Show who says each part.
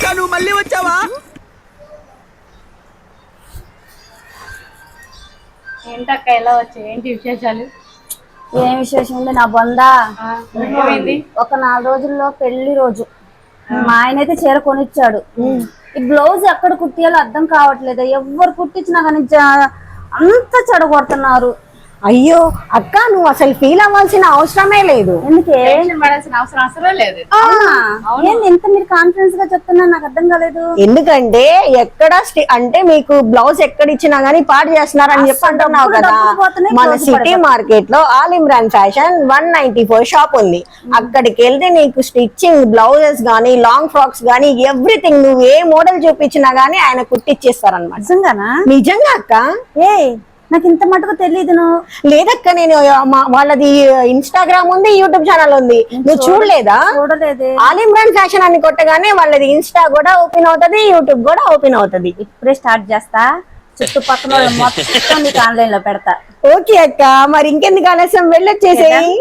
Speaker 1: అక్క నువ్వు మళ్ళీ వచ్చావా?
Speaker 2: ఏంటక్క ఎలా వచ్చాయి? ఏంటి విశేషాలు?
Speaker 3: ఏం విశేషం ఉంది నా బొందా.
Speaker 2: ఏమైంది?
Speaker 3: ఒక 4 రోజుల్లో పెళ్లి రోజు మా ఆయన అయితే చీర కొనిచ్చాడు. ఈ బ్లౌజ్ ఎక్కడ కుట్టియాలో అర్థం కావట్లేదు. ఎవరు కుట్టించినా కానీ అంత చెడగొడుతున్నారు.
Speaker 4: అయ్యో అక్క నువ్వు అసలు ఫీల్ అవ్వాల్సిన అవసరమే లేదు.
Speaker 3: ఎందుకే
Speaker 2: టెన్షన్ పడాల్సిన అవసరం అసలే లేదు.
Speaker 3: ఏంది ఇంత మీరు కాన్ఫిడెన్స్ గా చెప్తున్నా నాకు అర్థం కాలేదు.
Speaker 4: ఎందుకంటే ఎక్కడ అంటే మీకు బ్లౌజ్ ఎక్కడ ఇచ్చినా గానీ పాడు చేస్తున్నారని చెప్పి అంటున్నావు కదా. మన సిటీ మార్కెట్ లో ఆల్ ఇమ్రాన్ ఫ్యాషన్ 194 షాప్ ఉంది. అక్కడికి వెళ్తే నీకు స్టిచ్చింగ్ బ్లౌజెస్ గానీ లాంగ్ ఫ్రాక్స్ గానీ ఎవ్రీథింగ్ నువ్వు ఏ మోడల్ చూపించినా గానీ ఆయన కుట్టిచ్చేస్తారనమాట.
Speaker 3: నిజంగానా?
Speaker 4: నిజంగా అక్క.
Speaker 3: నాకు ఇంత మటుకు తెలీదు.
Speaker 4: లేదక్క నేను వాళ్ళది ఇన్స్టాగ్రామ్ ఉంది, యూట్యూబ్ ఛానల్ ఉంది. నువ్వు చూడలేదా?
Speaker 3: చూడలేదు.
Speaker 4: ఆల్ ఇమ్రాన్ ఫ్యాషన్ అని కొట్టగానే వాళ్ళది ఇన్స్టా కూడా ఓపెన్ అవుతది, యూట్యూబ్ కూడా ఓపెన్ అవుతది.
Speaker 3: ఇప్పుడే స్టార్ట్ చేస్తా. చుట్టుపక్కల వాళ్ళు మొత్తం నీకు ఆన్లైన్ లో పెడతా.
Speaker 4: ఓకే అక్క, మరి ఇంకెందుకు ఆలస్యం వెళ్ళొచ్చేసేయి.